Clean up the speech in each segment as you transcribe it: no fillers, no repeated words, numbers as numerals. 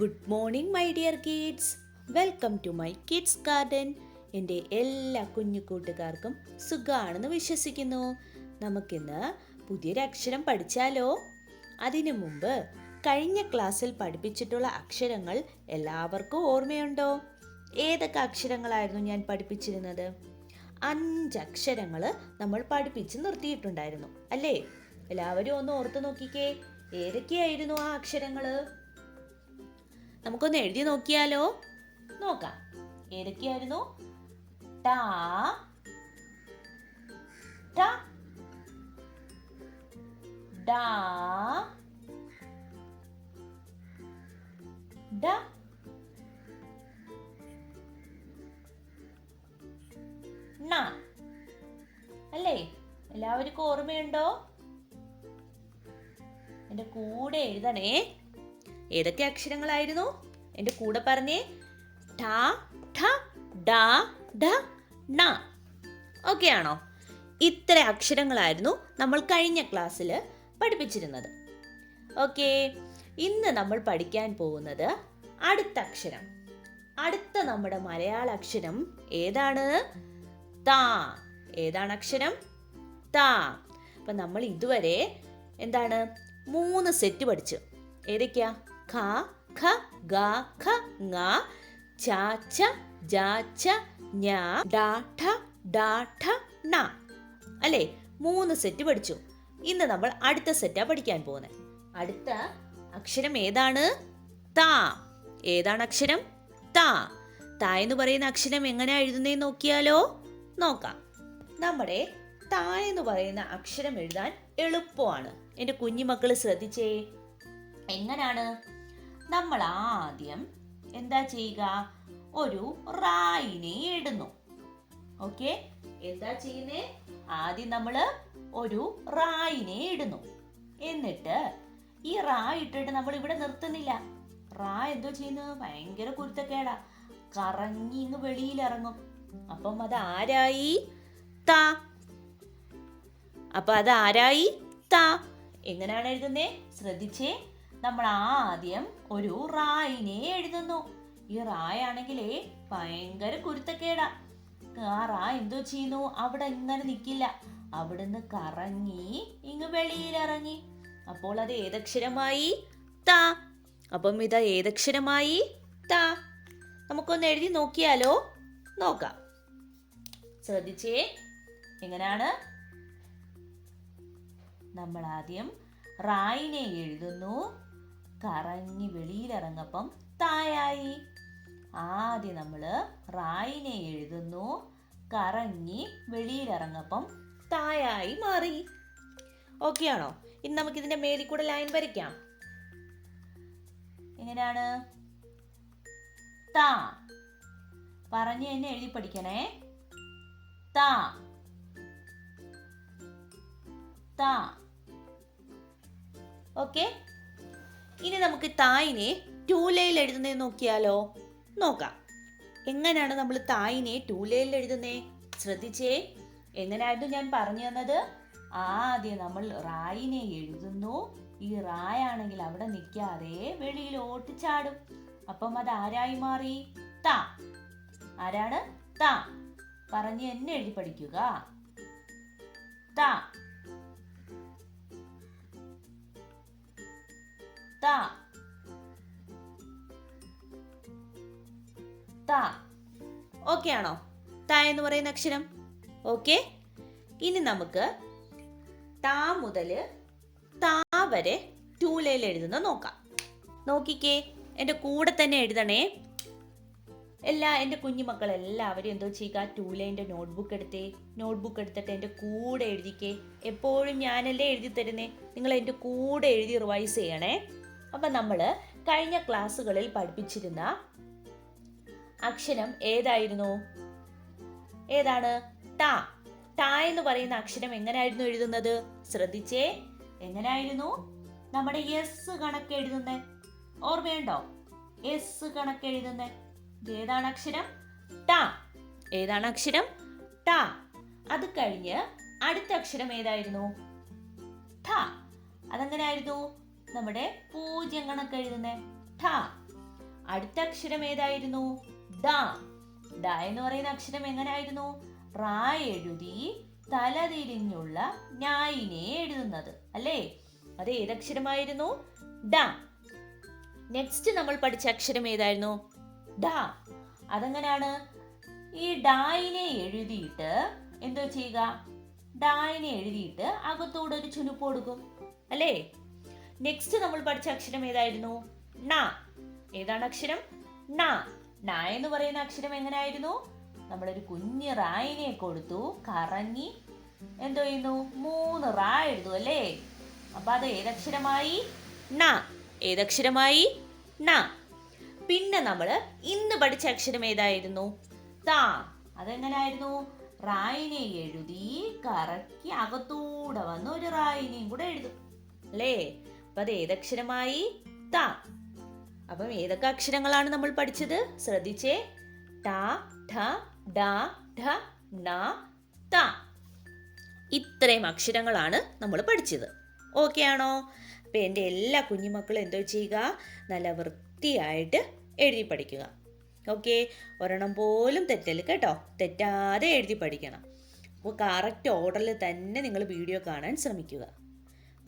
Good morning my dear kids. Welcome to my kids garden. എൻ്റെ എല്ലാ കുഞ്ഞു കൂട്ടുകാർക്കും സുഖമാണെന്ന് വിശ്വസിക്കുന്നു. നമുക്കിന്ന് പുതിയൊരു അക്ഷരം പഠിച്ചാലോ? അതിനു മുമ്പ് കഴിഞ്ഞ ക്ലാസ്സിൽ പഠിപ്പിച്ചിട്ടുള്ള അക്ഷരങ്ങൾ എല്ലാവർക്കും ഓർമ്മയുണ്ടോ? ഏതൊക്കെ അക്ഷരങ്ങളായിരുന്നു ഞാൻ പഠിപ്പിച്ചിരുന്നത്? 5 അക്ഷരങ്ങൾ നമ്മൾ പഠിപ്പിച്ച് നിർത്തിയിട്ടുണ്ടായിരുന്നു അല്ലേ? എല്ലാവരും ഒന്ന് ഓർത്ത് നോക്കിക്കേ, ഏതൊക്കെയായിരുന്നു ആ അക്ഷരങ്ങൾ? നമുക്കൊന്ന് എഴുതി നോക്കിയാലോ? നോക്കാം. ഏതൊക്കെയായിരുന്നു? ട, ട, ഡ, ഡ, ണ. അല്ലേ? എല്ലാവർക്കും ഓർമ്മയുണ്ടോ? എൻ്റെ കൂടെ എഴുതണേ. ഏതൊക്കെ അക്ഷരങ്ങളായിരുന്നു? എൻ്റെ കൂടെ പറഞ്ഞേ. ഠ, ഠ, ഡ, ഢ, ണ. ഓക്കെ ആണോ? ഇത്ര അക്ഷരങ്ങളായിരുന്നു നമ്മൾ കഴിഞ്ഞ ക്ലാസ്സിൽ പഠിപ്പിച്ചിരുന്നത്. ഓക്കെ, ഇന്ന് നമ്മൾ പഠിക്കാൻ പോകുന്നത് അടുത്ത അക്ഷരം. അടുത്ത നമ്മുടെ മലയാള അക്ഷരം ഏതാണ്? ത. ഏതാണ് അക്ഷരം? ത. അപ്പം നമ്മൾ ഇതുവരെ എന്താണ് 3 സെറ്റ് പഠിച്ചു. ഏതൊക്കെയാ? ഖ, ഖ, ഗ, ഖ, ങ, ച, ഛ, ജ, ഛ, ഞ, ഡ, ഠ, ഡ, ഠ, ണ. അല്ലേ? 3 സെറ്റ് പഠിച്ചു. ഇന്ന് നമ്മൾ അടുത്ത സെറ്റാ പഠിക്കാൻ പോകുന്നത്. അടുത്ത അക്ഷരം ഏതാണ്? ത. ഏതാണ് അക്ഷരം? ത. ത എന്ന് പറയുന്ന അക്ഷരം എങ്ങനെയാ എഴുതുന്നതെന്ന് നോക്കിയാലോ? നോക്കാം. നമ്മുടെ ത എന്ന് പറയുന്ന അക്ഷരം എഴുതാൻ എളുപ്പമാണ്. എൻ്റെ കുഞ്ഞുമക്കൾ ശ്രദ്ധിച്ചേ. എങ്ങനാണ്? നമ്മൾ ആദ്യം എന്താ ചെയ്യുക? ഒരു റായിനെ ഇടുന്നു. ഓക്കെ, എന്താ ചെയ്യുന്നേ? ആദ്യം നമ്മൾ ഒരു റായിനെ ഇടുന്നു. എന്നിട്ട് ഈ റാ ഇട്ടിട്ട് നമ്മൾ ഇവിടെ നിർത്തുന്നില്ല. റാ എന്തോ ചെയ്യുന്നു? ഭയങ്കര കുരുത്തക്കേടാ, കറങ്ങി ഇങ്ങ് വെളിയിൽ ഇറങ്ങും. അപ്പം അത് ആരായി? ത. അപ്പൊ അത് ആരായി? ത. എങ്ങനെയാണ് എഴുതുന്നേ? ശ്രദ്ധിച്ചേ. നമ്മൾ ആദ്യം ഒരു റായിനെ എഴുതുന്നു. ഈ റായാണെങ്കിലേ ഭയങ്കര കുരുത്തക്കേടാ. ആ റാ എന്തോ ചെയ്യുന്നു? അവിടെ ഇങ്ങനെ നിൽക്കില്ല, അവിടുന്ന് കറങ്ങി ഇങ്ങ് വെളിയിലിറങ്ങി. അപ്പോൾ അത് ഏതക്ഷരമായി? ത. അപ്പം ഇത് ഏതക്ഷരമായി? ത. നമുക്കൊന്ന് എഴുതി നോക്കിയാലോ? നോക്കാം. ശ്രദ്ധിച്ചേ. എങ്ങനെയാണ്? നമ്മൾ ആദ്യം റായിനെ എഴുതുന്നു, കറങ്ങി വെളിയിലിറങ്ങപ്പം തായായി. ആദ്യം നമ്മൾ റായിനെ എഴുതുന്നു, കറങ്ങി വെളിയിലിറങ്ങപ്പം തായായി മാറി. ഓക്കെ ആണോ? ഇനി നമുക്ക് ഇതിന്റെ മേലിൽ കൂടെ ലൈൻ വരയ്ക്കാം. എങ്ങനെയാണ്? ത. പറഞ്ഞ് തന്നെ എഴുതി പഠിക്കണേ. ത, ത. ഓക്കെ, ഇനി നമുക്ക് തായിനെ 2 ലൈനിൽ എഴുതുന്നത് നോക്കിയാലോ? നോക്കാം. എങ്ങനെയാണ് നമ്മൾ തായിനെ 2 ലൈനിൽ എഴുതുന്നേ? ശ്രദ്ധിച്ചേ. എങ്ങനെയായിരുന്നു ഞാൻ പറഞ്ഞു തന്നത്? ആദ്യം നമ്മൾ റായിനെ എഴുതുന്നു. ഈ റായാണെങ്കിൽ അവിടെ നിൽക്കാതെ വെളിയിലോട്ട് ചാടും. അപ്പം അത് ആരായി മാറി? ത. ആരാണ്? ത. പറഞ്ഞ് എന്നെ എഴുതി പഠിക്കുക. ത, ത, ത. ഓക്കെ ആണോ? ത എന്ന് പറയുന്ന അക്ഷരം. ഓക്കെ, ഇനി നമുക്ക് ത മുതൽ ത വരെ 2 ലൈനിൽ എഴുതുന്നത് നോക്കാം. നോക്കിക്കേ, എൻ്റെ കൂടെ തന്നെ എഴുതണേ. എൻ്റെ കുഞ്ഞുമക്കൾ എല്ലാവരും എന്തോ ചെയ്യുക? 2 ലൈൻ്റെ നോട്ട്ബുക്ക് എടുത്തേ. നോട്ട്ബുക്ക് എടുത്തിട്ട് എൻ്റെ കൂടെ എഴുതിക്കേ. എപ്പോഴും ഞാനല്ലേ എഴുതി തരുന്നേ, നിങ്ങൾ എൻ്റെ കൂടെ എഴുതി റിവൈസ് ചെയ്യണേ. അപ്പം നമ്മൾ കഴിഞ്ഞ ക്ലാസ്സുകളിൽ പഠിപ്പിച്ചിരുന്ന അക്ഷരം ഏതായിരുന്നു? ഏതാണ്? ത. ത എന്ന് പറയുന്ന അക്ഷരം എങ്ങനെയായിരുന്നു എഴുതുന്നത്? ശ്രദ്ധിച്ചേ. എങ്ങനെയായിരുന്നു? നമ്മുടെ എസ് കണക്ക് എഴുതുന്നേ. ഓർമ്മയുണ്ടോ? എസ് കണക്ക് എഴുതുന്നേ. ഏതാണ് അക്ഷരം? ട. ഏതാണ് അക്ഷരം? ട. അത് കഴിഞ്ഞ് അടുത്ത അക്ഷരം ഏതായിരുന്നു? ഠ. അതെങ്ങനെയായിരുന്നു? നമ്മുടെ 0 കണക്ക് എഴുതുന്നേ. ഠ. അടുത്ത അക്ഷരം ഏതായിരുന്നു? ഡ. ഡ എന്ന് പറയുന്ന അക്ഷരം എങ്ങനായിരുന്നു? റാ എഴുതി തലതിരിഞ്ഞുള്ള ഞായിനെ എഴുതുന്നത് അല്ലേ? അത് ഏതക്ഷരമായിരുന്നു? ഡ. നെക്സ്റ്റ് നമ്മൾ പഠിച്ച അക്ഷരം ഏതായിരുന്നു? ഡ. അതെങ്ങനെയാണ്? ഈ ഡായിനെ എഴുതിയിട്ട് എന്തോ ചെയ്യുക? ഡായിനെ എഴുതിയിട്ട് അകത്തൂടെ ഒരു ചുനുപ്പ് കൊടുക്കും അല്ലേ? നെക്സ്റ്റ് നമ്മൾ പഠിച്ച അക്ഷരം ഏതായിരുന്നു? ണ. ഏതാണ് അക്ഷരം? ണ. ണ എന്ന് പറയുന്ന അക്ഷരം എങ്ങനെയായിരുന്നു? നമ്മളൊരു കുഞ്ഞ് റായിനെ കൊടുത്തു, കറങ്ങി എന്തോ ചെയ്യുന്നു? 3 റാ എഴുതു അല്ലേ? അപ്പൊ അത് ഏതക്ഷരമായി? ണ. ഏതക്ഷരമായി? ണ. പിന്നെ നമ്മൾ ഇന്ന് പഠിച്ച അക്ഷരം ഏതായിരുന്നു? ത. അതെങ്ങനായിരുന്നു? റായിനെ എഴുതി കറക്കി അകത്തൂടെ വന്ന് ഒരു റായിനെയും കൂടെ എഴുതും അല്ലേ? അപ്പൊ അത് ഏതക്ഷരമായി? ത. അപ്പം ഏതൊക്കെ അക്ഷരങ്ങളാണ് നമ്മൾ പഠിച്ചത്? ശ്രദ്ധിച്ചേ. ട, ഠ, ഡ, ഢ, ണ, ത. ഇത്രയും അക്ഷരങ്ങളാണ് നമ്മൾ പഠിച്ചത്. ഓക്കെ ആണോ? അപ്പൊ എൻ്റെ എല്ലാ കുഞ്ഞുമക്കളും എന്തോ ചെയ്യുക? നല്ല വൃത്തിയായിട്ട് എഴുതി പഠിക്കുക. ഓക്കെ, ഒരെണ്ണം പോലും തെറ്റല് കേട്ടോ. തെറ്റാതെ എഴുതി പഠിക്കണം. അപ്പോൾ കറക്റ്റ് ഓർഡറിൽ തന്നെ നിങ്ങൾ വീഡിയോ കാണാൻ ശ്രമിക്കുക.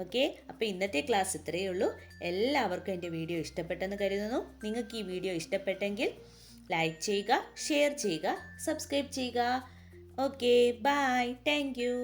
ഓക്കെ, അപ്പോൾ ഇന്നത്തെ ക്ലാസ് ഇത്രയേ ഉള്ളൂ. എല്ലാവർക്കും എൻ്റെ വീഡിയോ ഇഷ്ടപ്പെട്ടെന്ന് കരുതുന്നു. നിങ്ങൾക്ക് ഈ വീഡിയോ ഇഷ്ടപ്പെട്ടെങ്കിൽ ലൈക്ക് ചെയ്യുക, ഷെയർ ചെയ്യുക, സബ്സ്ക്രൈബ് ചെയ്യുക. Okay, bye, thank U.